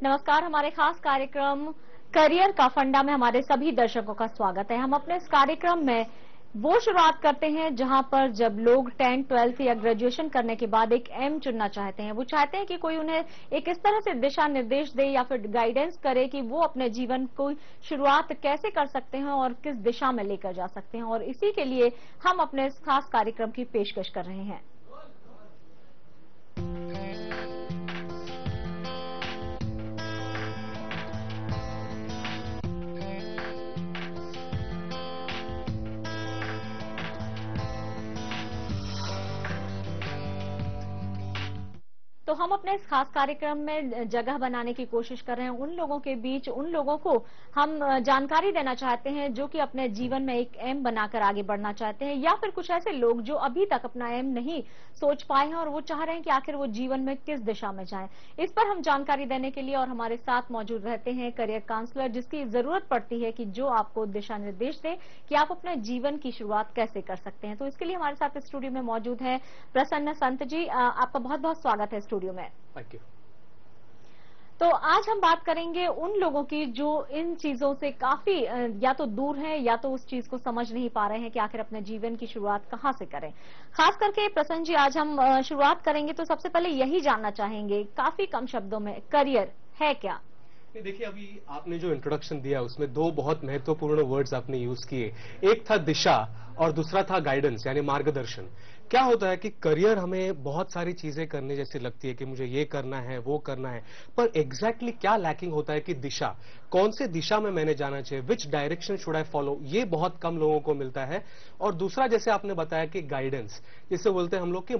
नमस्कार। हमारे खास कार्यक्रम करियर का फंडा में हमारे सभी दर्शकों का स्वागत है। हम अपने इस कार्यक्रम में वो शुरुआत करते हैं जहां पर जब लोग 10th, 12th या ग्रेजुएशन करने के बाद एक एम चुनना चाहते हैं। वो चाहते हैं कि कोई उन्हें एक इस तरह से दिशा निर्देश दे या फिर गाइडेंस करे कि वो अपने जीवन को शुरुआत कैसे कर सकते हैं और किस दिशा में लेकर जा सकते हैं। और इसी के लिए हम अपने इस खास कार्यक्रम की पेशकश कर रहे हैं। तो हम अपने इस खास कार्यक्रम में जगह बनाने की कोशिश कर रहे हैं उन लोगों के बीच, उन लोगों को हम जानकारी देना चाहते हैं जो कि अपने जीवन में एक एम बनाकर आगे बढ़ना चाहते हैं, या फिर कुछ ऐसे लोग जो अभी तक अपना एम नहीं सोच पाए हैं और वो चाह रहे हैं कि आखिर वो जीवन में किस दिशा में जाएं। इस पर हम जानकारी देने के लिए और हमारे साथ मौजूद रहते हैं करियर काउंसलर, जिसकी जरूरत पड़ती है कि जो आपको दिशा निर्देश दे कि आप अपने जीवन की शुरुआत कैसे कर सकते हैं। तो इसके लिए हमारे साथ स्टूडियो में मौजूद है प्रसन्न संत जी। आपका बहुत बहुत स्वागत है स्टूडियो में। Thank you. तो आज हम बात करेंगे उन लोगों की जो इन चीजों से काफी या तो दूर हैं या तो उस चीज को समझ नहीं पा रहे हैं कि आखिर अपने जीवन की शुरुआत कहां से करें। खास करके प्रसन्न जी, आज हम शुरुआत करेंगे तो सबसे पहले यही जानना चाहेंगे काफी कम शब्दों में, करियर है क्या? देखिए, अभी आपने जो इंट्रोडक्शन दिया उसमें दो बहुत महत्वपूर्ण वर्ड्स आपने यूज किए। एक था दिशा और दूसरा था गाइडेंस, यानी मार्गदर्शन। क्या होता है कि करियर हमें बहुत सारी चीजें करने जैसी लगती है कि मुझे ये करना है, वो करना है, पर एग्जैक्टली क्या लैकिंग होता है कि दिशा, कौन से दिशा में मैंने जाना चाहिए, which direction should I follow, ये बहुत कम लोगों को मिलता है। और दूसरा, जैसे आपने बताया कि गाइडेंस, जिसे बोलते हैं हम लोग कि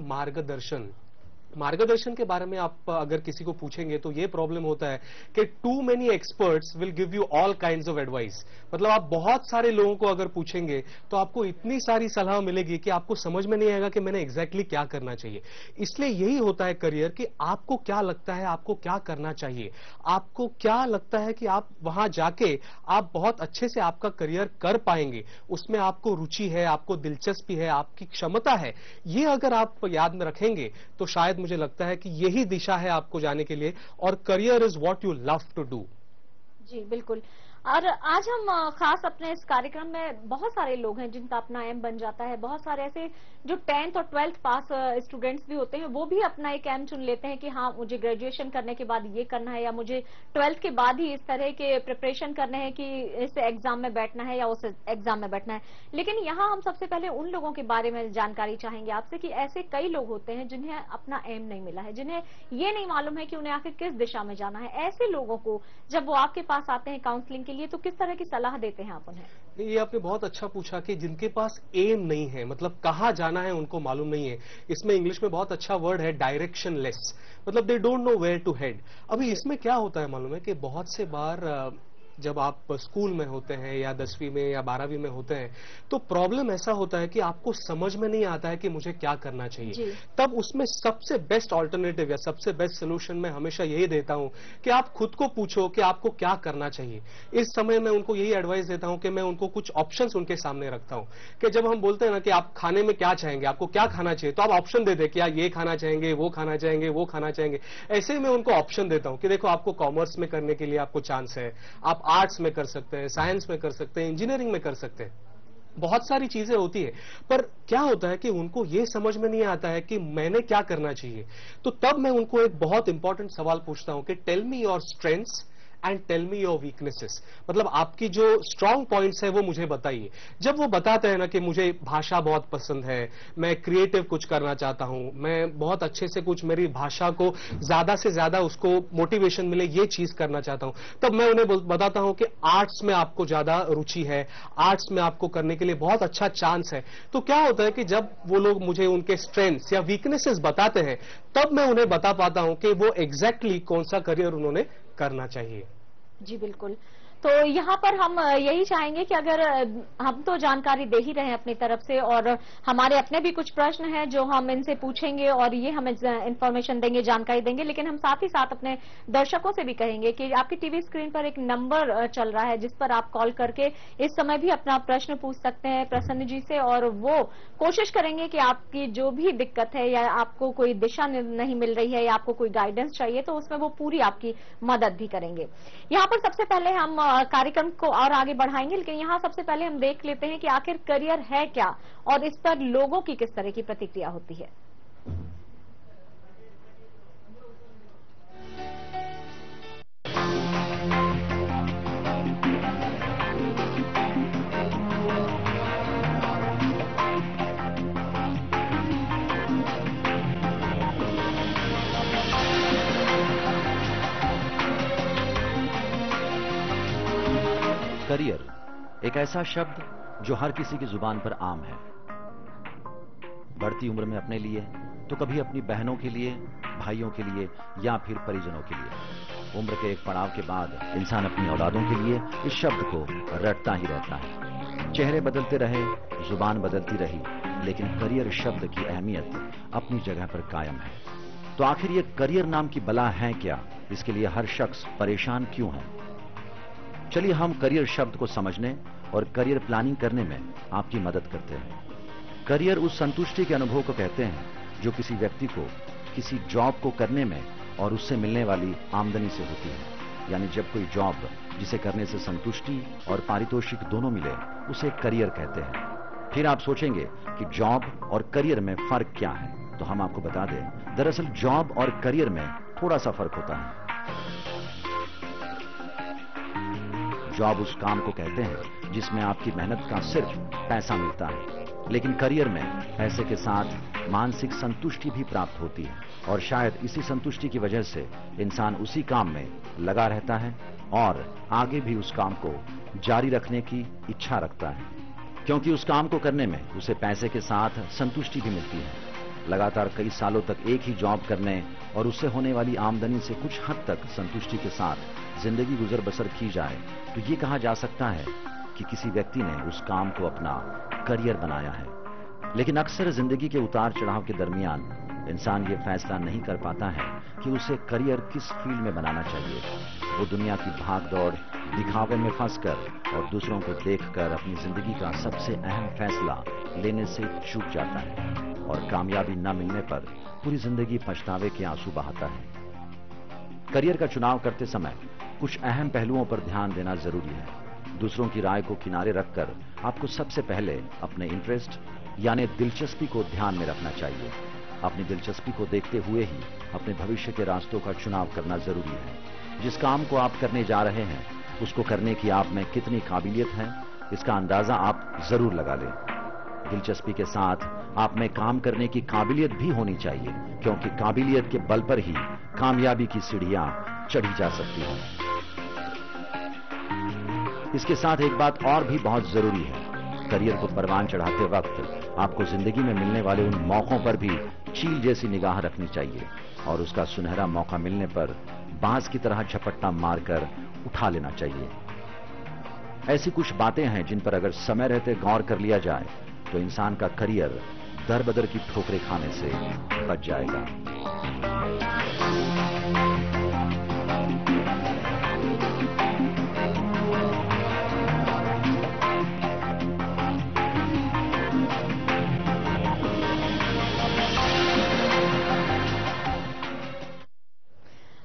मार्गदर्शन के बारे में आप अगर किसी को पूछेंगे तो ये प्रॉब्लम होता है कि too many experts will give you all kinds of advice. मतलब आप बहुत सारे लोगों को अगर पूछेंगे तो आपको इतनी सारी सलाह मिलेगी कि आपको समझ में नहीं आएगा कि मैंने एग्जैक्टली क्या करना चाहिए। इसलिए यही होता है करियर, कि आपको क्या लगता है, आपको क्या करना चाहिए, आपको क्या लगता है कि आप वहां जाके आप बहुत अच्छे से आपका करियर कर पाएंगे, उसमें आपको रुचि है, आपको दिलचस्पी है, आपकी क्षमता है। ये अगर आप याद में रखेंगे तो शायद मुझे लगता है कि यही दिशा है आपको जाने के लिए, और career is what you love to do. जी बिल्कुल। और आज हम खास अपने इस कार्यक्रम में बहुत सारे लोग हैं जिनका अपना एम बन जाता है। बहुत सारे ऐसे जो 10th और 12th पास स्टूडेंट्स भी होते हैं, वो भी अपना एक एम चुन लेते हैं कि हाँ, मुझे ग्रेजुएशन करने के बाद ये करना है, या मुझे 12th के बाद ही इस तरह के प्रिपरेशन करने हैं कि इस एग्जाम में बैठना है या उस एग्जाम में बैठना है। लेकिन यहाँ हम सबसे पहले उन लोगों के बारे में जानकारी चाहेंगे आपसे कि ऐसे कई लोग होते हैं जिन्हें अपना एम नहीं मिला है, जिन्हें ये नहीं मालूम है कि उन्हें आखिर किस दिशा में जाना है। ऐसे लोगों को जब वो आपके पास आते हैं काउंसलिंग के लिए, तो किस तरह की सलाह देते हैं आप उन्हें? ये आपने बहुत अच्छा पूछा कि जिनके पास एम नहीं है, मतलब कहां जाना है उनको मालूम नहीं है। इसमें इंग्लिश में बहुत अच्छा वर्ड है डायरेक्शनलेस, मतलब they don't know where to head. अभी इसमें क्या होता है मालूम है कि बहुत से बार जब आप स्कूल में होते हैं या 10वीं में या 12वीं में होते हैं तो प्रॉब्लम ऐसा होता है कि आपको समझ में नहीं आता है कि मुझे क्या करना चाहिए। तब उसमें सबसे बेस्ट ऑल्टरनेटिव या सबसे बेस्ट सोल्यूशन मैं हमेशा यही देता हूं कि आप खुद को पूछो कि आपको क्या करना चाहिए। इस समय मैं उनको यही एडवाइस देता हूं कि मैं उनको कुछ ऑप्शंस उनके सामने रखता हूं कि जब हम बोलते हैं ना कि आप खाने में क्या चाहेंगे, आपको क्या खाना चाहिए, तो आप ऑप्शन दे दे कि आप ये खाना चाहेंगे, वो खाना चाहेंगे, वो खाना चाहेंगे। ऐसे ही मैं उनको ऑप्शन देता हूं कि देखो, आपको कॉमर्स में करने के लिए आपको चांस है, आप आर्ट्स में कर सकते हैं, साइंस में कर सकते हैं, इंजीनियरिंग में कर सकते हैं, बहुत सारी चीजें होती है। पर क्या होता है कि उनको यह समझ में नहीं आता है कि मैंने क्या करना चाहिए। तो तब मैं उनको एक बहुत इंपॉर्टेंट सवाल पूछता हूं कि tell me your strengths and tell me your weaknesses, मतलब आपकी जो स्ट्रांग पॉइंट्स है वो मुझे बताइए। जब वो बताते हैं ना कि मुझे भाषा बहुत पसंद है, मैं क्रिएटिव कुछ करना चाहता हूं, मैं बहुत अच्छे से कुछ मेरी भाषा को ज्यादा से ज्यादा उसको मोटिवेशन मिले, ये चीज करना चाहता हूं, तब मैं उन्हें बताता हूं कि आर्ट्स में आपको ज्यादा रुचि है, आर्ट्स में आपको करने के लिए बहुत अच्छा चांस है। तो क्या होता है कि जब वो लोग मुझे उनके स्ट्रेंथ्स या वीकनेसेस बताते हैं, तब मैं उन्हें बता पाता हूं कि वो एग्जैक्टली कौन सा करियर उन्होंने करना चाहिए। जी बिल्कुल। तो यहाँ पर हम यही चाहेंगे कि अगर हम तो जानकारी दे ही रहे हैं अपनी तरफ से, और हमारे अपने भी कुछ प्रश्न हैं जो हम इनसे पूछेंगे और ये हमें इंफॉर्मेशन देंगे, जानकारी देंगे, लेकिन हम साथ ही साथ अपने दर्शकों से भी कहेंगे कि आपकी टीवी स्क्रीन पर एक नंबर चल रहा है जिस पर आप कॉल करके इस समय भी अपना प्रश्न पूछ सकते हैं प्रसन्न जी से, और वो कोशिश करेंगे कि आपकी जो भी दिक्कत है या आपको कोई दिशा नहीं मिल रही है या आपको कोई गाइडेंस चाहिए तो उसमें वो पूरी आपकी मदद भी करेंगे। यहाँ पर सबसे पहले हम कार्यक्रम को और आगे बढ़ाएंगे, लेकिन यहाँ सबसे पहले हम देख लेते हैं कि आखिर करियर है क्या और इस पर लोगों की किस तरह की प्रतिक्रिया होती है। करियर एक ऐसा शब्द जो हर किसी की जुबान पर आम है। बढ़ती उम्र में अपने लिए तो कभी अपनी बहनों के लिए, भाइयों के लिए या फिर परिजनों के लिए। उम्र के एक पड़ाव के बाद इंसान अपनी औलादों के लिए इस शब्द को रटता ही रहता है। चेहरे बदलते रहे, जुबान बदलती रही, लेकिन करियर शब्द की अहमियत अपनी जगह पर कायम है। तो आखिर ये करियर नाम की बला है क्या? इसके लिए हर शख्स परेशान क्यों है? चलिए हम करियर शब्द को समझने और करियर प्लानिंग करने में आपकी मदद करते हैं। करियर उस संतुष्टि के अनुभव को कहते हैं जो किसी व्यक्ति को किसी जॉब को करने में और उससे मिलने वाली आमदनी से होती है। यानी जब कोई जॉब जिसे करने से संतुष्टि और पारितोषिक दोनों मिले, उसे करियर कहते हैं। फिर आप सोचेंगे कि जॉब और करियर में फर्क क्या है, तो हम आपको बता दें, दरअसल जॉब और करियर में थोड़ा सा फर्क होता है। जॉब उस काम को कहते हैं जिसमें आपकी मेहनत का सिर्फ पैसा मिलता है, लेकिन करियर में पैसे के साथ मानसिक संतुष्टि भी प्राप्त होती है, और शायद इसी संतुष्टि की वजह से इंसान उसी काम में लगा रहता है और आगे भी उस काम को जारी रखने की इच्छा रखता है, क्योंकि उस काम को करने में उसे पैसे के साथ संतुष्टि भी मिलती है। लगातार कई सालों तक एक ही जॉब करने और उससे होने वाली आमदनी से कुछ हद तक संतुष्टि के साथ जिंदगी गुजर बसर की जाए तो ये कहा जा सकता है कि किसी व्यक्ति ने उस काम को अपना करियर बनाया है। लेकिन अक्सर जिंदगी के उतार चढ़ाव के दरमियान इंसान ये फैसला नहीं कर पाता है कि उसे करियर किस फील्ड में बनाना चाहिए। वो दुनिया की भाग दौड़, दिखावे में फंसकर और दूसरों को देखकर अपनी जिंदगी का सबसे अहम फैसला लेने से चूक जाता है, और कामयाबी न मिलने पर पूरी जिंदगी पछतावे के आंसू बहाता है। करियर का चुनाव करते समय कुछ अहम पहलुओं पर ध्यान देना जरूरी है। दूसरों की राय को किनारे रखकर आपको सबसे पहले अपने इंटरेस्ट यानी दिलचस्पी को ध्यान में रखना चाहिए। अपनी दिलचस्पी को देखते हुए ही अपने भविष्य के रास्तों का चुनाव करना जरूरी है। जिस काम को आप करने जा रहे हैं उसको करने की आप में कितनी काबिलियत है, इसका अंदाजा आप जरूर लगा लें। दिलचस्पी के साथ आप में काम करने की काबिलियत भी होनी चाहिए, क्योंकि काबिलियत के बल पर ही कामयाबी की सीढ़ियां चढ़ी जा सकती हैं। इसके साथ एक बात और भी बहुत जरूरी है। करियर को परवान चढ़ाते वक्त आपको जिंदगी में मिलने वाले उन मौकों पर भी चील जैसी निगाह रखनी चाहिए, और उसका सुनहरा मौका मिलने पर बांस की तरह झपट्टा मारकर उठा लेना चाहिए। ऐसी कुछ बातें हैं जिन पर अगर समय रहते गौर कर लिया जाए तो इंसान का करियर दर बदर की ठोकरें खाने से बच जाएगा।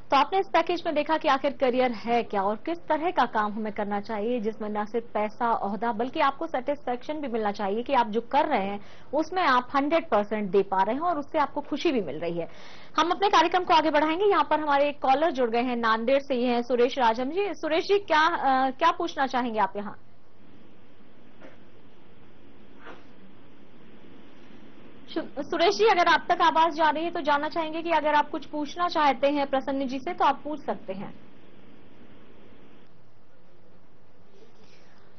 तो आपने इस पैकेज में देखा कि आखिर करियर है क्या और किस तरह का काम हमें करना चाहिए जिसमें न सिर्फ पैसा, ओहदा, बल्कि आपको सेटिस्फेक्शन भी मिलना चाहिए कि आप जो कर रहे हैं उसमें आप 100% दे पा रहे हैं और उससे आपको खुशी भी मिल रही है। हम अपने कार्यक्रम को आगे बढ़ाएंगे। यहाँ पर हमारे एक कॉलर जुड़ गए हैं नांदेड़ से, ये हैं सुरेश राजम जी। सुरेश जी, क्या पूछना चाहेंगे आप यहाँ? सुरेश जी, अगर आप तक आवाज जा रही है तो जानना चाहेंगे कि अगर आप कुछ पूछना चाहते हैं प्रसन्न जी से तो आप पूछ सकते हैं।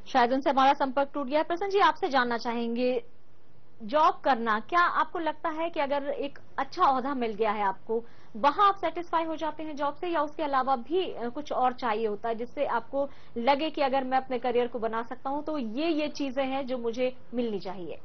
शायद उनसे हमारा संपर्क टूट गया है। प्रसन्न जी, आपसे जानना चाहेंगे, जॉब करना, क्या आपको लगता है कि अगर एक अच्छा ओहदा मिल गया है आपको, वहां आप सेटिस्फाई हो जाते हैं जॉब से, या उसके अलावा भी कुछ और चाहिए होता है जिससे आपको लगे कि अगर मैं अपने करियर को बना सकता हूं तो ये चीजें हैं जो मुझे मिलनी चाहिए?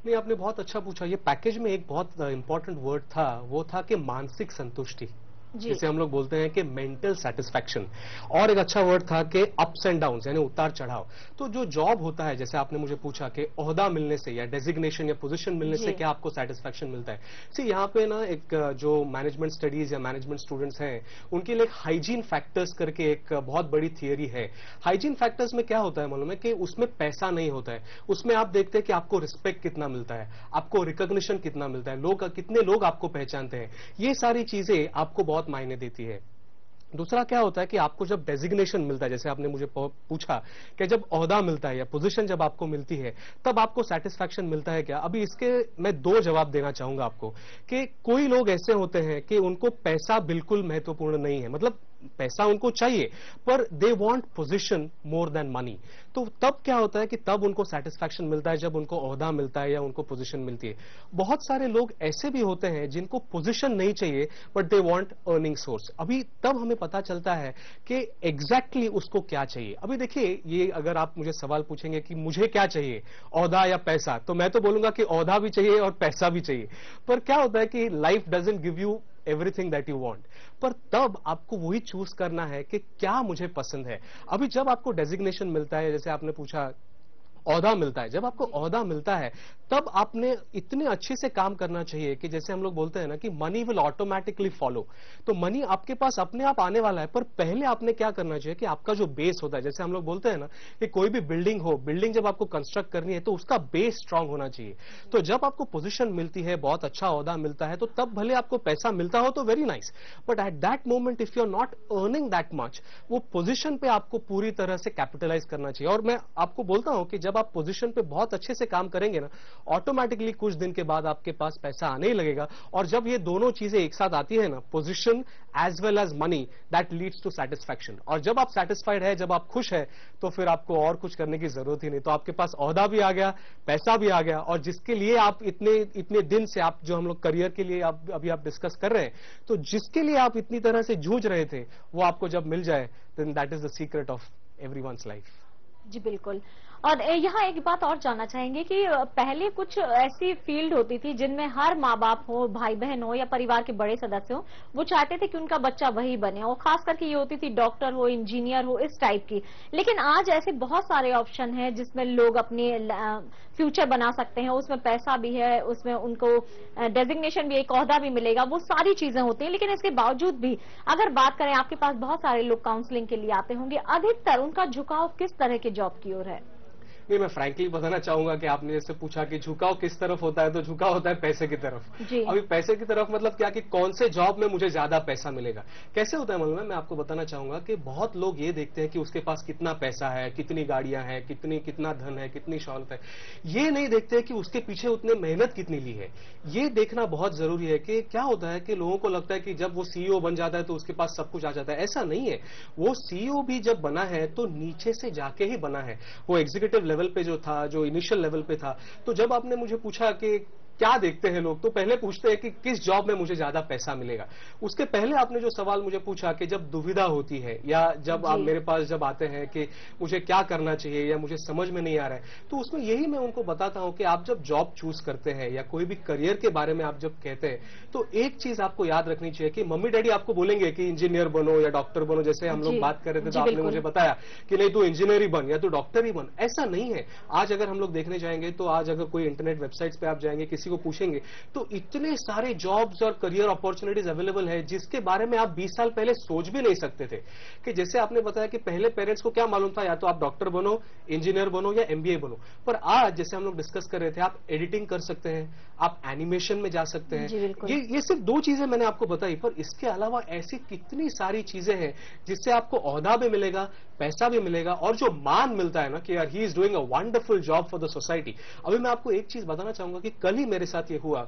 नहीं, आपने बहुत अच्छा पूछा। ये पैकेज में एक बहुत इंपॉर्टेंट वर्ड था, वो था कि मानसिक संतुष्टि, जी। जिसे हम लोग बोलते हैं कि मेंटल सेटिस्फैक्शन। और एक अच्छा वर्ड था कि अप्स एंड डाउन्स, यानी उतार चढ़ाव। तो जो जॉब होता है, जैसे आपने मुझे पूछा कि ओहदा मिलने से या डेजिग्नेशन या पोजीशन मिलने से जी। क्या आपको सेटिस्फैक्शन मिलता है। सी, यहाँ पे ना एक जो मैनेजमेंट स्टडीज या मैनेजमेंट स्टूडेंट्स हैं, उनके लिए एक हाइजीन फैक्टर्स करके एक बहुत बड़ी थियरी है। हाइजीन फैक्टर्स में क्या होता है मालूम है, कि उसमें पैसा नहीं होता है। उसमें आप देखते हैं कि आपको रिस्पेक्ट कितना मिलता है, आपको रिकॉग्निशन कितना मिलता है, कितने लोग आपको पहचानते हैं। ये सारी चीजें आपको बहुत मायने देती है। दूसरा क्या होता है कि आपको जब डेजिग्नेशन मिलता है, जैसे आपने मुझे पूछा कि जब ओहदा मिलता है या पोजीशन जब आपको मिलती है, तब आपको सेटिस्फैक्शन मिलता है क्या। अभी इसके मैं दो जवाब देना चाहूंगा आपको, कि कोई लोग ऐसे होते हैं कि उनको पैसा बिल्कुल महत्वपूर्ण नहीं है, मतलब पैसा उनको चाहिए, पर they want position more than money. तो तब क्या होता है कि तब उनको सेटिस्फैक्शन मिलता है जब उनको ओहदा मिलता है या उनको पोजीशन मिलती है। बहुत सारे लोग ऐसे भी होते हैं जिनको पोजीशन नहीं चाहिए, but they want earning source. अभी तब हमें पता चलता है कि एग्जैक्टली उसको क्या चाहिए। अभी देखिए, ये अगर आप मुझे सवाल पूछेंगे कि मुझे क्या चाहिए, ओहदा या पैसा, तो मैं तो बोलूंगा कि ओहदा भी चाहिए और पैसा भी चाहिए। पर क्या होता है कि life doesn't give you everything that you want, पर तब आपको वही चूज करना है कि क्या मुझे पसंद है। अभी जब आपको डेजिग्नेशन मिलता है, जैसे आपने पूछा ओहदा मिलता है, जब आपको ओहदा मिलता है तब आपने इतने अच्छे से काम करना चाहिए कि जैसे हम लोग बोलते हैं ना कि मनी विल ऑटोमेटिकली फॉलो। तो मनी आपके पास अपने आप आने वाला है, पर पहले आपने क्या करना चाहिए कि आपका जो बेस होता है, जैसे हम लोग बोलते हैं ना कि कोई भी बिल्डिंग हो, बिल्डिंग जब आपको कंस्ट्रक्ट करनी है तो उसका बेस स्ट्रांग होना चाहिए। तो जब आपको पोजीशन मिलती है, बहुत अच्छा ओहदा मिलता है, तो तब भले आपको पैसा मिलता हो तो very nice, but at that moment if you are not earning that much, वो पोजीशन पे आपको पूरी तरह से कैपिटलाइज करना चाहिए। और मैं आपको बोलता हूं कि जब आप पोजीशन पे बहुत अच्छे से काम करेंगे ना, ऑटोमेटिकली कुछ दिन के बाद आपके पास पैसा आने ही लगेगा। और जब ये दोनों चीजें एक साथ आती है ना, position as well as money, that leads to satisfaction. और जब आप सेटिस्फाइड है, जब आप खुश है, तो फिर आपको और कुछ करने की जरूरत ही नहीं। तो आपके पास ओहदा भी आ गया, पैसा भी आ गया, और जिसके लिए आप इतने इतने दिन से, आप जो हम लोग करियर के लिए अभी आप डिस्कस कर रहे हैं, तो जिसके लिए आप इतनी तरह से जूझ रहे थे, वो आपको जब मिल जाए, then that is the secret of everyone's life. जी बिल्कुल। और यहाँ एक बात और जानना चाहेंगे कि पहले कुछ ऐसी फील्ड होती थी जिनमें हर माँ बाप हो, भाई बहन हो या परिवार के बड़े सदस्य हो, वो चाहते थे कि उनका बच्चा वही बने, और खास करके ये होती थी डॉक्टर हो, इंजीनियर हो, इस टाइप की। लेकिन आज ऐसे बहुत सारे ऑप्शन हैं जिसमें लोग अपने फ्यूचर बना सकते हैं, उसमें पैसा भी है, उसमें उनको डेजिग्नेशन भी, एक ओहदा भी मिलेगा, वो सारी चीजें होती हैं। लेकिन इसके बावजूद भी अगर बात करें, आपके पास बहुत सारे लोग काउंसलिंग के लिए आते होंगे, अधिकतर उनका झुकाव किस तरह के जॉब की ओर है? नहीं, मैं फ्रैंकली बताना चाहूंगा कि आपने जैसे पूछा कि झुकाव किस तरफ होता है, तो झुकाव होता है पैसे की तरफ। जी। अभी पैसे की तरफ मतलब क्या, कि कौन से जॉब में मुझे ज्यादा पैसा मिलेगा। कैसे होता है मालूम है, मैं आपको बताना चाहूंगा कि बहुत लोग ये देखते हैं कि उसके पास कितना पैसा है, कितनी गाड़ियां हैं, कितना धन है, कितनी शौलत है। ये नहीं देखते कि उसके पीछे उतने मेहनत कितनी ली है। ये देखना बहुत जरूरी है कि क्या होता है कि लोगों को लगता है कि जब वो सीईओ बन जाता है तो उसके पास सब कुछ आ जाता है। ऐसा नहीं है। वो सीईओ भी जब बना है तो नीचे से जाके ही बना है। वो एग्जीक्यूटिव लेवल पे जो था, जो इनिशियल लेवल पे था, तो जब आपने मुझे पूछा कि क्या देखते हैं लोग, तो पहले पूछते हैं कि किस जॉब में मुझे ज्यादा पैसा मिलेगा। उसके पहले आपने जो सवाल मुझे पूछा कि जब दुविधा होती है, या जब आप मेरे पास जब आते हैं कि मुझे क्या करना चाहिए या मुझे समझ में नहीं आ रहा है, तो उसमें यही मैं उनको बताता हूं कि आप जब जॉब चूज करते हैं या कोई भी करियर के बारे में आप जब कहते हैं, तो एक चीज आपको याद रखनी चाहिए कि मम्मी डैडी आपको बोलेंगे कि इंजीनियर बनो या डॉक्टर बनो। जैसे हम लोग बात कर रहे थे तो आपने मुझे बताया कि नहीं, तू इंजीनियर ही बन या तू डॉक्टर ही बन। ऐसा नहीं है। आज अगर हम लोग देखने जाएंगे, तो आज अगर कोई इंटरनेट वेबसाइट्स पे आप जाएंगे, किसी को पूछेंगे, तो इतने सारे जॉब्स और करियर अपॉर्चुनिटीज अवेलेबल है जिसके बारे में आप 20 साल पहले सोच भी नहीं सकते थे। कि जैसे आपने बताया कि पहले पेरेंट्स को क्या मालूम था, या तो आप डॉक्टर बनो, इंजीनियर बनो या एमबीए बनो। पर आज जैसे हम लोग डिस्कस कर रहे थे, आप एडिटिंग कर सकते हैं, आप एनिमेशन में जा सकते हैं। ये सिर्फ दो चीजें मैंने आपको बताई, पर इसके अलावा ऐसी कितनी सारी चीजें हैं जिससे आपको ओहदा भी मिलेगा, पैसा भी मिलेगा, और जो मान मिलता है ना कि यार he is doing a wonderful job for the society. अभी मैं आपको एक चीज बताना चाहूंगा कि कल ही मेरे साथ ये हुआ।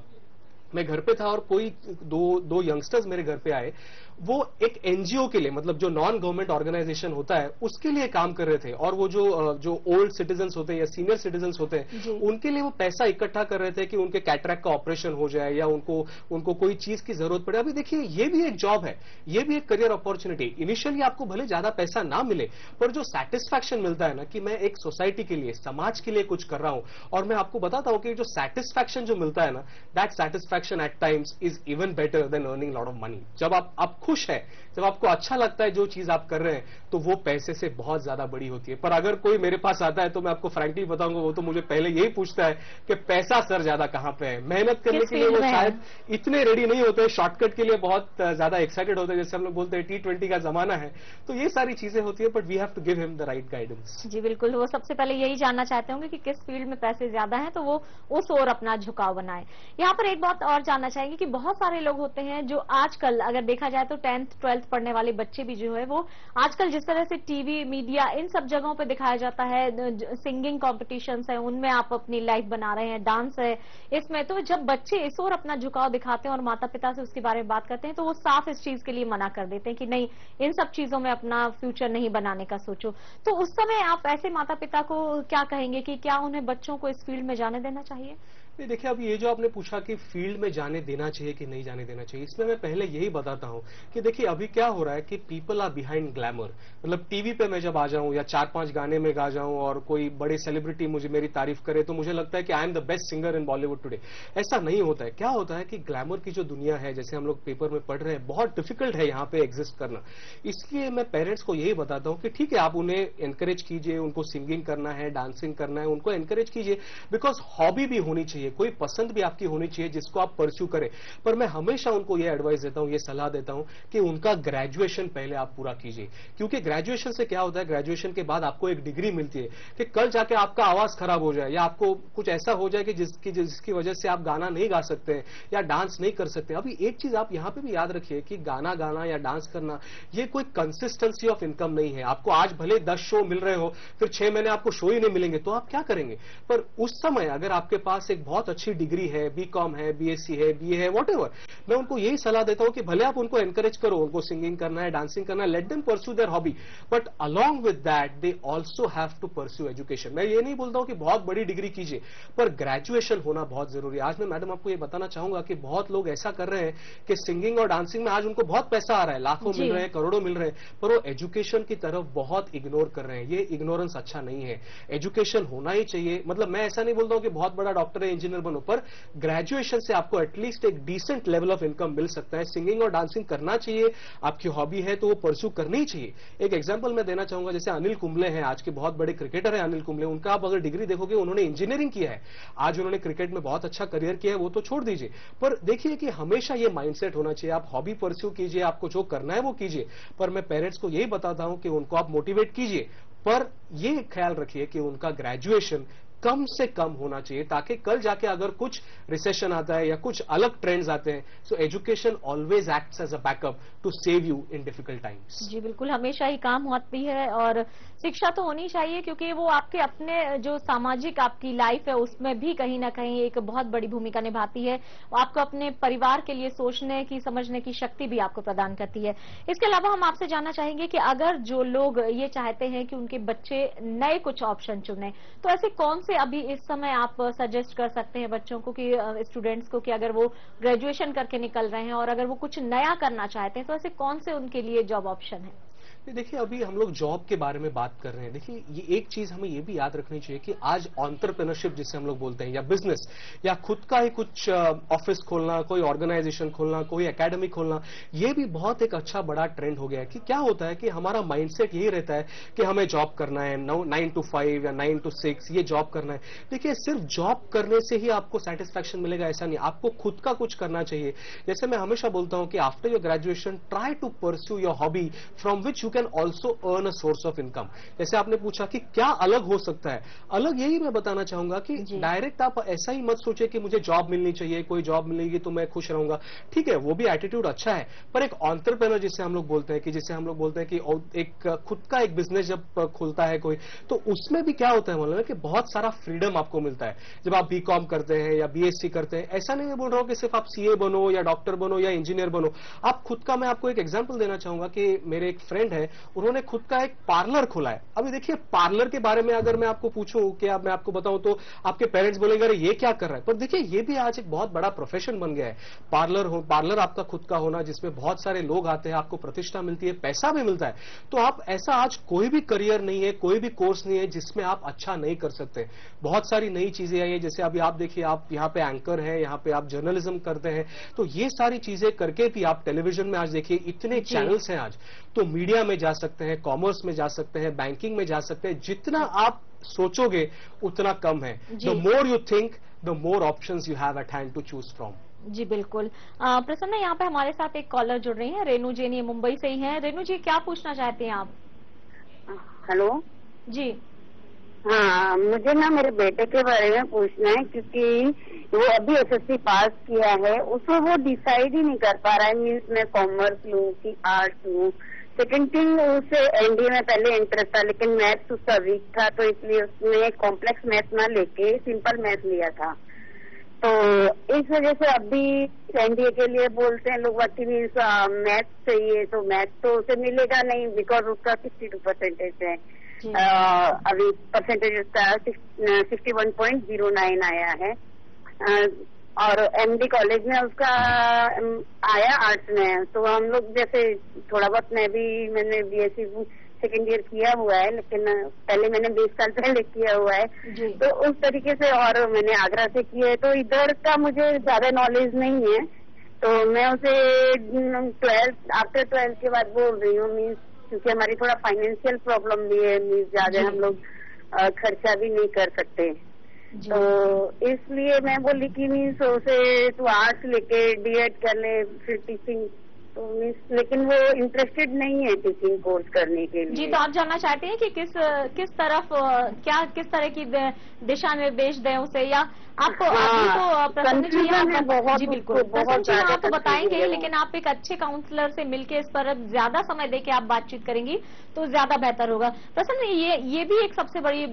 मैं घर पे था और कोई दो यंगस्टर्स मेरे घर पे आए। वो एक एनजीओ के लिए, मतलब जो नॉन गवर्नमेंट ऑर्गेनाइजेशन होता है उसके लिए काम कर रहे थे, और वो जो ओल्ड सिटीजन्स होते हैं या सीनियर सिटीजन्स होते हैं उनके लिए वो पैसा इकट्ठा कर रहे थे कि उनके कैटरैक्ट का ऑपरेशन हो जाए या उनको कोई चीज की जरूरत पड़े। अभी देखिए ये भी एक जॉब है, ये भी एक करियर अपॉर्चुनिटी। इनिशियली आपको भले ज्यादा पैसा ना मिले, पर जो सेटिस्फैक्शन मिलता है ना कि मैं एक सोसाइटी के लिए, समाज के लिए कुछ कर रहा हूं, और मैं आपको बताता हूं कि जो सेटिस्फैक्शन जो मिलता है ना, that satisfaction eight times is even better than earning lot of money. जब आप खुश है, जब आपको अच्छा लगता है जो चीज आप कर रहे हैं, तो वो पैसे से बहुत ज्यादा बड़ी होती है। पर अगर कोई मेरे पास आता है तो मैं आपको फ्रैंकली बताऊंगा, वो तो मुझे पहले यही पूछता है कि पैसा सर ज्यादा कहां पे है। मेहनत करने के लिए वो शायद इतने रेडी नहीं होते, शॉर्टकट के लिए बहुत ज्यादा एक्साइटेड होते हैं, जैसे हम लोग बोलते हैं T20 का जमाना है। तो ये सारी चीजें होती है, but we have to give him the right guidance. जी बिल्कुल, वो सबसे पहले यही जानना चाहते होंगे कि किस फील्ड में पैसे ज्यादा हैं, तो वो उस ओर अपना झुकाव बनाए। यहाँ पर एक बात और जानना चाहेंगे कि बहुत सारे लोग होते हैं जो आजकल अगर देखा जाए तो 10th 12th पढ़ने वाले बच्चे भी जो है वो आजकल जिस तरह से टीवी मीडिया इन सब जगहों पे दिखाया जाता है, सिंगिंग कॉम्पिटिशन्स है उनमें आप अपनी लाइफ बना रहे हैं, डांस है इसमें, तो जब बच्चे इस ओर अपना झुकाव दिखाते हैं और माता पिता से उसके बारे में बात करते हैं तो वो साफ इस चीज के लिए मना कर देते हैं कि नहीं, इन सब चीजों में अपना फ्यूचर नहीं बनाने का सोचो। तो उस समय आप ऐसे माता पिता को क्या कहेंगे कि क्या उन्हें बच्चों को इस फील्ड में जाने देना चाहिए? नहीं, देखिए अभी ये जो आपने पूछा कि फील्ड में जाने देना चाहिए कि नहीं जाने देना चाहिए, इसमें मैं पहले यही बताता हूं कि देखिए अभी क्या हो रहा है कि पीपल आर बिहाइंड ग्लैमर। मतलब टीवी पे मैं जब आ जाऊं या 4-5 गाने में गा जाऊं और कोई बड़े सेलिब्रिटी मुझे मेरी तारीफ करे तो मुझे लगता है कि I am the best singer in Bollywood today. ऐसा नहीं होता है। क्या होता है कि ग्लैमर की जो दुनिया है, जैसे हम लोग पेपर में पढ़ रहे हैं, बहुत डिफिकल्ट है यहाँ पे एग्जिस्ट करना। इसलिए मैं पेरेंट्स को यही बताता हूं कि ठीक है, आप उन्हें एनकरेज कीजिए, उनको सिंगिंग करना है, डांसिंग करना है, उनको एनकरेज कीजिए, बिकॉज हॉबी भी होनी चाहिए, कोई पसंद भी आपकी होनी चाहिए जिसको आप परस्यू करें। पर मैं हमेशा उनको ये एडवाइस देता हूं, ये सलाह देता हूं कि उनका ग्रेजुएशन पहले आप पूरा कीजिए। क्योंकि ग्रेजुएशन से क्या होता है, ग्रेजुएशन के बाद आपको एक डिग्री मिलती है कि कल जाके आपका आवाज खराब हो जाए या आपको कुछ ऐसा हो जाए कि जिसकी वजह से आप गाना नहीं गा सकते हैं या डांस नहीं कर सकते। अभी एक चीज आप यहां पे भी याद रखिए कि गाना गाना या डांस करना ये कोई कंसिस्टेंसी ऑफ इनकम नहीं है। आपको आज भले 10 शो मिल रहे हो, फिर 6 महीने आपको शो ही नहीं मिलेंगे, तो आप क्या करेंगे? पर उस समय अगर आपके पास एक बहुत अच्छी डिग्री है, बीकॉम है, बीएससी है, बीए है, व्हाटएवर, मैं उनको यही सलाह देता हूं कि भले आप उनको एनकरेज करो, उनको सिंगिंग करना है, डांसिंग करना है, let them pursue their hobby, but along with that they also have to pursue education. मैं ये नहीं बोलता हूं कि बहुत बड़ी डिग्री कीजिए, पर ग्रेजुएशन होना बहुत जरूरी है। आज मैं मैडम आपको ये बताना चाहूंगा कि बहुत लोग ऐसा कर रहे हैं कि सिंगिंग और डांसिंग में आज उनको बहुत पैसा आ रहा है, लाखों मिल रहे हैं, करोड़ों मिल रहे हैं, पर वो एजुकेशन की तरफ बहुत इग्नोर कर रहे हैं। ये इग्नोरेंस अच्छा नहीं है। एजुकेशन होना ही चाहिए। मतलब मैं ऐसा नहीं बोलता हूं कि बहुत बड़ा डॉक्टर है, इंजीनियर बनो, पर ग्रेजुएशन से आपको एटलीस्ट एक डिसेंट लेवल ऑफ इनकम मिल सकता है। सिंगिंग और डांसिंग करना चाहिए, आपकी हॉबी है तो वो परस्यू करनी ही चाहिए। एक एग्जांपल मैं देना चाहूंगा, जैसे अनिल कुंबले हैं, आज के बहुत बड़े क्रिकेटर हैं अनिल कुंबले, उनका आप अगर डिग्री देखोगे, उन्होंने इंजीनियरिंग किया है, आज उन्होंने क्रिकेट में बहुत अच्छा करियर किया है, वो तो छोड़ दीजिए। पर देखिए कि हमेशा ये माइंडसेट होना चाहिए, आप हॉबी परस्यू कीजिए, आपको जो करना है वो कीजिए, पर मैं पेरेंट्स को यही बताता हूं कि उनको आप मोटिवेट कीजिए, पर ये ख्याल रखिए कि उनका ग्रेजुएशन कम से कम होना चाहिए, ताकि कल जाके अगर कुछ रिसेशन आता है या कुछ अलग ट्रेंड्स आते हैं, so education always acts as a backup to save you in difficult times. जी बिल्कुल, हमेशा ही काम आती है और शिक्षा तो होनी चाहिए, क्योंकि वो आपके अपने जो सामाजिक आपकी लाइफ है उसमें भी कहीं ना कहीं एक बहुत बड़ी भूमिका निभाती है। आपको अपने परिवार के लिए सोचने की, समझने की शक्ति भी आपको प्रदान करती है। इसके अलावा हम आपसे जानना चाहेंगे कि अगर जो लोग ये चाहते हैं कि उनके बच्चे नए कुछ ऑप्शन चुने, तो ऐसे कौन से अभी इस समय आप सजेस्ट कर सकते हैं बच्चों को, कि स्टूडेंट्स को, कि अगर वो ग्रेजुएशन करके निकल रहे हैं और अगर वो कुछ नया करना चाहते हैं तो ऐसे कौन से उनके लिए जॉब ऑप्शन है? देखिए अभी हम लोग जॉब के बारे में बात कर रहे हैं। देखिए ये एक चीज हमें ये भी याद रखनी चाहिए कि आज एंटरप्रेन्योरशिप जिसे हम लोग बोलते हैं, या बिजनेस, या खुद का ही कुछ ऑफिस खोलना, कोई ऑर्गेनाइजेशन खोलना, कोई एकेडमी खोलना, ये भी बहुत एक अच्छा बड़ा ट्रेंड हो गया है। कि क्या होता है कि हमारा माइंडसेट यही रहता है कि हमें जॉब करना है, 9 to 5 या 9 to 6 ये जॉब करना है। देखिए सिर्फ जॉब करने से ही आपको सेटिस्फैक्शन मिलेगा ऐसा नहीं, आपको खुद का कुछ करना चाहिए। जैसे मैं हमेशा बोलता हूं कि after your graduation try to pursue your hobby from which you can also earn a source of income. जैसे आपने पूछा कि क्या अलग हो सकता है, अलग यही मैं बताना चाहूंगा कि डायरेक्ट आप ऐसा ही मत सोचे कि मुझे जॉब मिलनी चाहिए, कोई जॉब मिलेगी तो मैं खुश रहूंगा। ठीक है, वो भी एटीट्यूड अच्छा है, पर एक एंटरप्रेन्योर जिसे हम लोग बोलते हैं कि एक खुद का एक बिजनेस जब खुलता है कोई, तो उसमें भी क्या होता है मालूम है कि बहुत सारा फ्रीडम आपको मिलता है। जब आप बीकॉम करते हैं या बीएससी करते हैं, ऐसा नहीं मैं बोल रहा हूं कि सिर्फ आप सीए बनो या डॉक्टर बनो या इंजीनियर बनो, आप खुद का, मैं आपको एक एग्जांपल देना चाहूंगा कि मेरे एक फ्रेंड है, उन्होंने खुद का एक पार्लर खोला है। अभी देखिए, पार्लर के बारे में अगर मैं आपको पूछूं कि मैं आपको बताऊं तो आपके पेरेंट्स बोलेंगे अरे ये क्या कर रहा है, पर देखिए ये भी आज एक बहुत बड़ा प्रोफेशन बन गया है। पार्लर आपका खुद का होना, जिसमें बहुत सारे लोग आते हैं, आपको प्रतिष्ठा मिलती है, पैसा भी मिलता है। तो आप ऐसा, आज कोई भी करियर नहीं है, कोई भी कोर्स नहीं है जिसमें आप अच्छा नहीं कर सकते। बहुत सारी नई चीजें आई है, जैसे अभी आप देखिए, आप यहाँ पे एंकर हैं, यहाँ पे आप जर्नलिज्म करते हैं, तो ये सारी चीजें करके भी आप टेलीविजन में आज देखिए इतने चैनल्स हैं आज, तो मीडिया में जा सकते हैं, कॉमर्स में जा सकते हैं, बैंकिंग में जा सकते हैं। जितना आप सोचोगे उतना कम है। The more you think, the more options you have at hand to choose from. जी बिल्कुल। प्रसन्ना, यहाँ पे हमारे साथ एक कॉलर जुड़ रही हैं, रेनू जी, ये मुंबई से ही हैं। रेनू जी, क्या पूछना चाहते हैं आप? हेलो जी। हाँ, मुझे ना मेरे बेटे के बारे में पूछना है, क्योंकि वो अभी एसएससी पास किया है, उसमें वो डिसाइड ही नहीं कर पा रहा है, मीन्स मैं कॉमर्स लूँ कि आर्ट्स लूँ। सेकेंड थिंग, उसे एनडीए में पहले इंटरेस्ट था, लेकिन मैथ्स उसका वीक था, तो इसलिए उसने कॉम्प्लेक्स मैथ ना लेके सिंपल मैथ लिया था। तो इस वजह से अभी एनडीए के लिए बोलते हैं लोग कि मीन्स मैथ चाहिए, तो मैथ तो उसे मिलेगा नहीं, बिकॉज उसका 62% है। अभी परसेंटेज उसका 61.09 आया है, और एमडी कॉलेज में उसका आया आर्ट्स में। तो हम लोग जैसे थोड़ा बहुत, मैंने बीएससी सेकेंड ईयर किया हुआ है, लेकिन पहले मैंने 20 साल पहले किया हुआ है, तो उस तरीके से, और मैंने आगरा से किया है, तो इधर का मुझे ज्यादा नॉलेज नहीं है। तो मैं उसे आफ्टर 12th के बाद बोल रही हूँ, मीन्स क्योंकि हमारी थोड़ा फाइनेंशियल प्रॉब्लम भी है, मीन्स ज्यादा हम लोग खर्चा भी नहीं कर सकते, तो इसलिए मैं बोली कि मीन्स उसे तू आर्ट्स लेके डीएड कर ले, फिर टीचिंग, तो मीन्स, लेकिन वो इंटरेस्टेड नहीं है टीचिंग कोर्स करने के लिए। जी, तो आप जानना चाहते हैं कि किस तरह की दिशा निर्देश दें उसे, या आपको अभी तो प्रसन्न जी बिल्कुल प्रसन्न जी आपको बताएंगे, लेकिन आप एक अच्छे काउंसलर से मिलके इस पर ज्यादा समय देके आप बातचीत करेंगी तो ज्यादा बेहतर होगा। प्रसन्न, ये भी एक सबसे बड़ी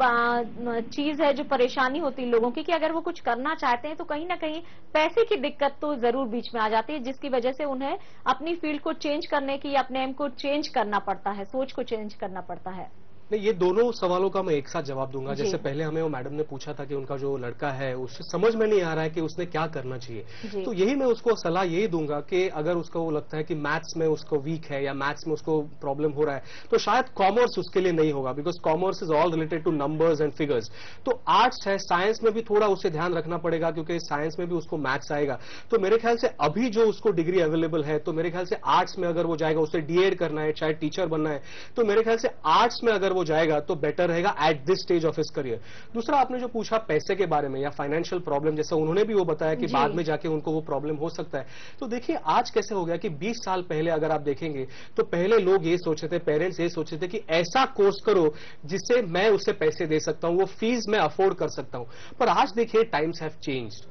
चीज है जो परेशानी होती है लोगों की, कि अगर वो कुछ करना चाहते हैं तो कहीं ना कहीं पैसे की दिक्कत तो जरूर बीच में आ जाती है, जिसकी वजह से उन्हें अपनी फील्ड को चेंज करने की या अपने एम को चेंज करना पड़ता है, सोच को चेंज करना पड़ता है। नहीं, ये दोनों सवालों का मैं एक साथ जवाब दूंगा। जैसे पहले हमें वो मैडम ने पूछा था कि उनका जो लड़का है उससे समझ में नहीं आ रहा है कि उसने क्या करना चाहिए, तो यही मैं उसको सलाह यही दूंगा कि अगर उसको वो लगता है कि मैथ्स में उसको वीक है या मैथ्स में उसको प्रॉब्लम हो रहा है, तो शायद कॉमर्स उसके लिए नहीं होगा, because commerce is all related two numbers and figures. तो आर्ट्स है, साइंस में भी थोड़ा उसे ध्यान रखना पड़ेगा, क्योंकि साइंस में भी उसको मैथ्स आएगा। तो मेरे ख्याल से अभी जो उसको डिग्री अवेलेबल है, तो मेरे ख्याल से आर्ट्स में अगर वो जाएगा, उसे डीएड करना है, चाहे टीचर बनना है, तो मेरे ख्याल से आर्ट्स में अगर वो जाएगा तो बेटर रहेगा at this stage of his career. दूसरा, आपने जो पूछा पैसे के बारे में या फाइनेंशियल प्रॉब्लम, जैसा उन्होंने भी वो बताया कि बाद में जाके उनको वो प्रॉब्लम हो सकता है, तो देखिए आज कैसे हो गया कि 20 साल पहले अगर आप देखेंगे तो पहले लोग ये सोचते थे, पेरेंट्स ये सोचते थे कि ऐसा कोर्स करो जिससे मैं उसे पैसे दे सकता हूं, वो फीस मैं अफोर्ड कर सकता हूं। पर आज देखिए times have changed.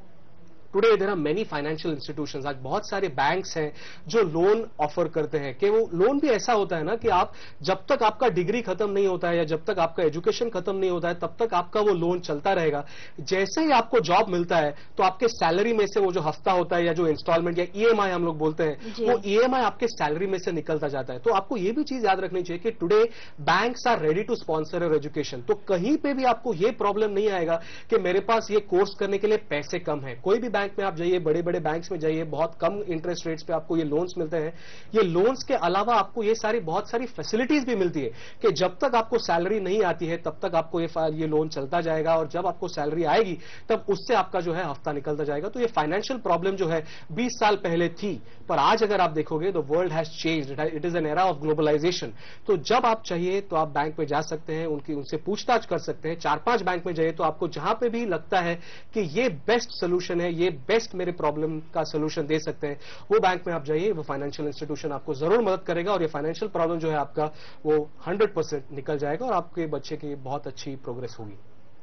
Today there are many financial institutions, आज बहुत सारे बैंक्स हैं जो लोन ऑफर करते हैं, कि वो लोन भी ऐसा होता है ना कि आप जब तक आपका डिग्री खत्म नहीं होता है या जब तक आपका एजुकेशन खत्म नहीं होता है तब तक आपका वो लोन चलता रहेगा। जैसे ही आपको जॉब मिलता है तो आपके सैलरी में से वो जो हफ्ता होता है या जो इंस्टॉलमेंट या ईएमआई हम लोग बोलते हैं, वो ईएमआई आपके सैलरी में से निकलता जाता है। तो आपको ये भी चीज याद रखनी चाहिए कि today banks are ready to sponsor your education. तो कहीं पे भी आपको ये प्रॉब्लम नहीं आएगा कि मेरे पास ये कोर्स करने के लिए पैसे कम है। कोई भी बैंक में आप जाइए, बड़े बड़े बैंक्स में जाइए, बहुत कम इंटरेस्ट रेट्स पे आपको ये लोन्स मिलते हैं। ये लोन्स के अलावा आपको ये बहुत सारी फैसिलिटीज भी मिलती है कि जब तक आपको सैलरी नहीं आती है तब तक आपको ये लोन चलता जाएगा, और जब आपको सैलरी आएगी तब उससे आपका जो है हफ्ता निकलता जाएगा। तो ये फाइनेंशियल प्रॉब्लम जो है 20 साल पहले थी, पर आज अगर आप देखोगे the world has changed, it is an era of globalisation. तो जब आप चाहिए तो आप बैंक में जा सकते हैं, उनसे पूछताछ कर सकते हैं। 4-5 बैंक में जाइए तो आपको जहां पे भी लगता है कि ये बेस्ट सोल्यूशन है, ये एक बेस्ट मेरे प्रॉब्लम का सोल्यूशन दे सकते हैं, वो बैंक में आप जाइए, वो फाइनेंशियल इंस्टीट्यूशन आपको जरूर मदद करेगा और ये फाइनेंशियल प्रॉब्लम जो है आपका वो 100% निकल जाएगा और आपके बच्चे की बहुत अच्छी प्रोग्रेस होगी।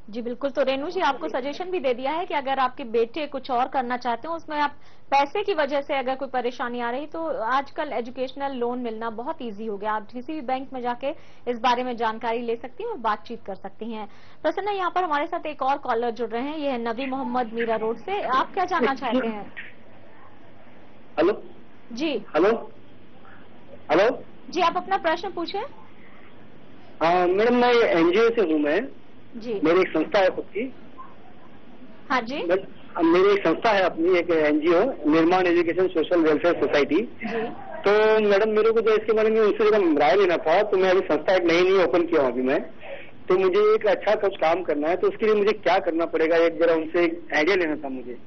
जी बिल्कुल। तो रेनू जी आपको सजेशन भी दे दिया है कि अगर आपके बेटे कुछ और करना चाहते हो, उसमें आप पैसे की वजह से अगर कोई परेशानी आ रही, तो आजकल एजुकेशनल लोन मिलना बहुत इजी हो गया। आप किसी भी बैंक में जाके इस बारे में जानकारी ले सकती हैं और बातचीत कर सकती हैं। प्रसन्ना, यहाँ पर हमारे साथ एक और कॉलर जुड़ रहे हैं, ये है नबी मोहम्मद मीरा रोड से। आप क्या जानना चाहते हैं? हेलो जी हेलो हेलो। जी, आप अपना प्रश्न पूछें। हाँ मैडम, मैं एनजीओ से हूँ। मैं जी मेरी एक संस्था है खुद की। हाँ जी मेरी एक संस्था है अपनी, एक एनजीओ, निर्माण एजुकेशन सोशल वेलफेयर सोसाइटी। जी तो मैडम मेरे को जो इसके बारे में उनसे जरा राय लेना था, तो मैं अभी संस्था एक नई ओपन किया हूँ अभी मैं। तो मुझे एक अच्छा कुछ काम करना है, तो उसके लिए मुझे क्या करना पड़ेगा, एक जरा उनसे आइडिया लेना था मुझे।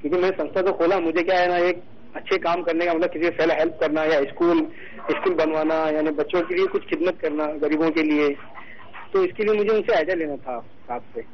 क्योंकि मैं संस्था तो खोला, मुझे क्या है ना, एक अच्छे काम करने का मतलब किसी से हेल्प करना या स्कूल बनवाना, यानी बच्चों के लिए कुछ खिदमत करना गरीबों के लिए। तो इसके लिए मुझे उनसे आइडिया लेना था आपसे।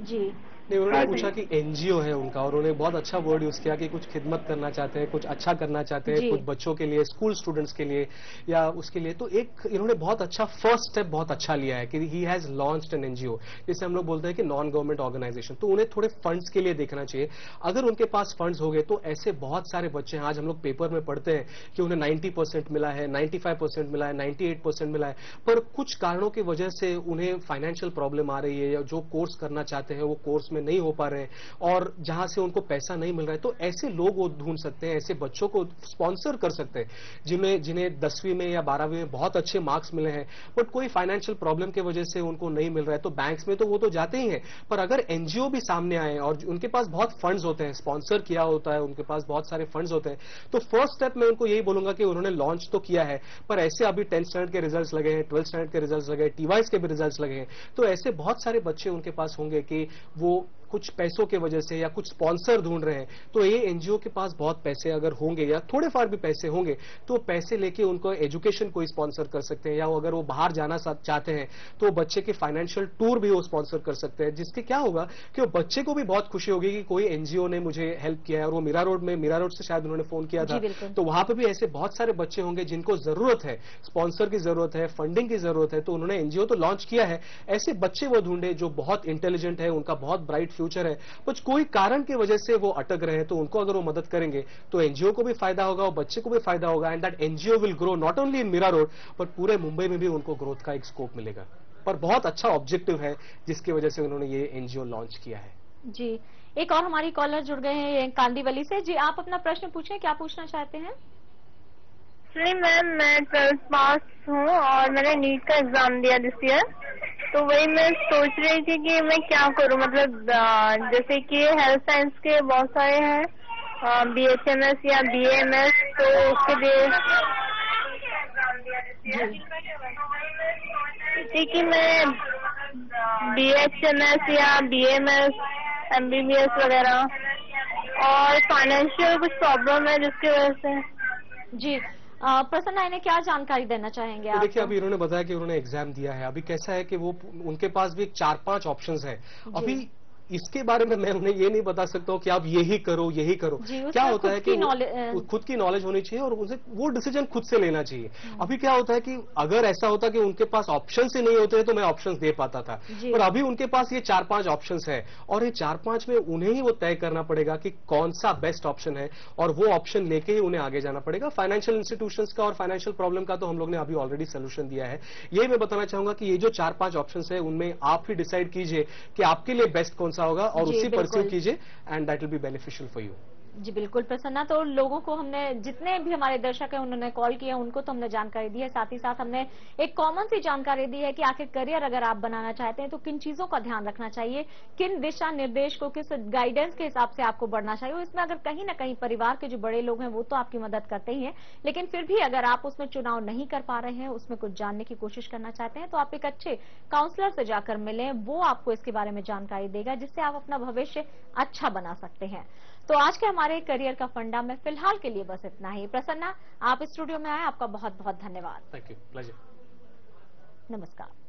जी नहीं, उन्होंने पूछा कि एनजीओ है उनका और उन्होंने बहुत अच्छा वर्ड यूज किया कि कुछ खिदमत करना चाहते हैं, कुछ अच्छा करना चाहते हैं, कुछ बच्चों के लिए, स्कूल स्टूडेंट्स के लिए या उसके लिए। तो एक इन्होंने बहुत अच्छा फर्स्ट स्टेप बहुत अच्छा लिया है कि he has launched an NGO, जिसे हम लोग बोलते हैं कि नॉन गवर्नमेंट ऑर्गेनाइजेशन। तो उन्हें थोड़े फंड्स के लिए देखना चाहिए। अगर उनके पास फंड्स हो गए तो ऐसे बहुत सारे बच्चे हैं, आज हम लोग पेपर में पढ़ते हैं कि उन्हें 90% मिला है, 95% मिला है, 98% मिला है, पर कुछ कारणों की वजह से उन्हें फाइनेंशियल प्रॉब्लम आ रही है या जो कोर्स करना चाहते हैं वो कोर्स में नहीं हो पा रहे हैं और जहां से उनको पैसा नहीं मिल रहा है। तो ऐसे लोग वो ढूंढ सकते हैं, ऐसे बच्चों को स्पॉन्सर कर सकते हैं जिन्हें 10वीं में या 12वीं में बहुत अच्छे मार्क्स मिले हैं, बट कोई फाइनेंशियल प्रॉब्लम की वजह से उनको नहीं मिल रहा है। तो बैंक्स में तो वो तो जाते ही हैं, पर अगर एनजीओ भी सामने आए और उनके पास बहुत फंड्स होते हैं, स्पॉन्सर किया होता है, उनके पास बहुत सारे फंड्स होते हैं, तो फर्स्ट स्टेप मैं उनको यही बोलूंगा कि उन्होंने लॉन्च तो किया है, पर ऐसे अभी 10th स्टैंडर्ड के रिजल्ट्स लगे हैं, 12th स्टैंडर्ड के रिजल्ट्स लगे हैं, टीवाइस के भी रिजल्ट्स लगे हैं। तो ऐसे बहुत सारे बच्चे उनके पास होंगे कि वो कुछ पैसों की वजह से या कुछ स्पॉन्सर ढूंढ रहे हैं। तो ये एनजीओ के पास बहुत पैसे अगर होंगे या थोड़े फार भी पैसे होंगे तो पैसे लेके उनको एजुकेशन कोई स्पॉन्सर कर सकते हैं, या अगर वो बाहर जाना चाहते हैं तो बच्चे के फाइनेंशियल टूर भी वो स्पॉन्सर कर सकते हैं, जिससे क्या होगा कि वो बच्चे को भी बहुत खुशी होगी कि कोई एनजीओ ने मुझे हेल्प किया है। और वो मीरा रोड से शायद उन्होंने फोन किया था, तो वहां पर भी ऐसे बहुत सारे बच्चे होंगे जिनको जरूरत है, स्पॉन्सर की जरूरत है, फंडिंग की जरूरत है। तो उन्होंने एनजीओ तो लॉन्च किया है, ऐसे बच्चे वो ढूंढे जो बहुत इंटेलिजेंट है, उनका बहुत ब्राइट फ्यूचर है, कुछ कोई कारण की वजह से वो अटक रहे हैं। तो उनको अगर वो मदद करेंगे तो एनजीओ को भी फायदा होगा और बच्चे को भी फायदा होगा, and that NGO will grow not only in Mira Road but पूरे मुंबई में भी उनको ग्रोथ का एक स्कोप मिलेगा। पर बहुत अच्छा ऑब्जेक्टिव है जिसकी वजह से उन्होंने ये एनजीओ लॉन्च किया है। जी, एक और हमारी कॉलर जुड़ गए हैं कांदीवली से। जी, आप अपना प्रश्न पूछें, क्या पूछना चाहते हैं? नहीं मैम, मैं 12th पास हूँ और मैंने नीट का एग्जाम दिया दिस ईयर। तो वही मैं सोच रही थी कि मैं क्या करूँ, मतलब जैसे कि हेल्थ साइंस के बहुत सारे हैं, BHMS या BAMS, तो उसके लिए कि मैं BHMS या BAMS, MBBS वगैरह, और फाइनेंशियल कुछ प्रॉब्लम है जिसकी वजह से। जी, प्रसन्ना, इन्हें क्या जानकारी देना चाहेंगे आप? तो देखिए, अभी इन्होंने बताया कि उन्होंने एग्जाम दिया है। अभी कैसा है कि वो उनके पास भी 4-5 ऑप्शंस हैं। अभी इसके बारे में मैं उन्हें ये नहीं बता सकता हूँ कि आप यही करो यही करो। क्या होता है कि खुद की नॉलेज होनी चाहिए और उसे वो डिसीजन खुद से लेना चाहिए। अभी क्या होता है कि अगर ऐसा होता कि उनके पास ऑप्शन ही नहीं होते तो मैं ऑप्शंस दे पाता था, पर अभी उनके पास ये 4-5 ऑप्शंस है और ये 4-5 में उन्हें ही वो तय करना पड़ेगा कि कौन सा बेस्ट ऑप्शन है और वो ऑप्शन लेके ही उन्हें आगे जाना पड़ेगा। फाइनेंशियल इंस्टीट्यूशंस का और फाइनेंशियल प्रॉब्लम का तो हम लोग ने अभी ऑलरेडी सोल्यूशन दिया है। ये मैं बताना चाहूंगा कि ये जो 4-5 ऑप्शंस है उनमें आप ही डिसाइड कीजिए कि आपके लिए बेस्ट कौन सा होगा और उसी परस्यू कीजिए, and that will be beneficial for you. जी बिल्कुल प्रसन्ना, तो लोगों को हमने, जितने भी हमारे दर्शक हैं उन्होंने कॉल किया, उनको तो हमने जानकारी दी है, साथ ही साथ हमने एक कॉमन सी जानकारी दी है कि आखिर करियर अगर आप बनाना चाहते हैं तो किन चीजों का ध्यान रखना चाहिए, किन दिशा निर्देश को, किस गाइडेंस के हिसाब से आपको बढ़ना चाहिए। इसमें अगर कहीं ना कहीं परिवार के जो बड़े लोग हैं वो तो आपकी मदद करते ही हैं, लेकिन फिर भी अगर आप उसमें चुनाव नहीं कर पा रहे हैं, उसमें कुछ जानने की कोशिश करना चाहते हैं, तो आप एक अच्छे काउंसलर से जाकर मिलें, वो आपको इसके बारे में जानकारी देगा जिससे आप अपना भविष्य अच्छा बना सकते हैं। तो आज के हमारे करियर का फंडा में फिलहाल के लिए बस इतना ही। प्रसन्ना, आप स्टूडियो में आए, आपका बहुत बहुत धन्यवाद। Thank you, pleasure. नमस्कार।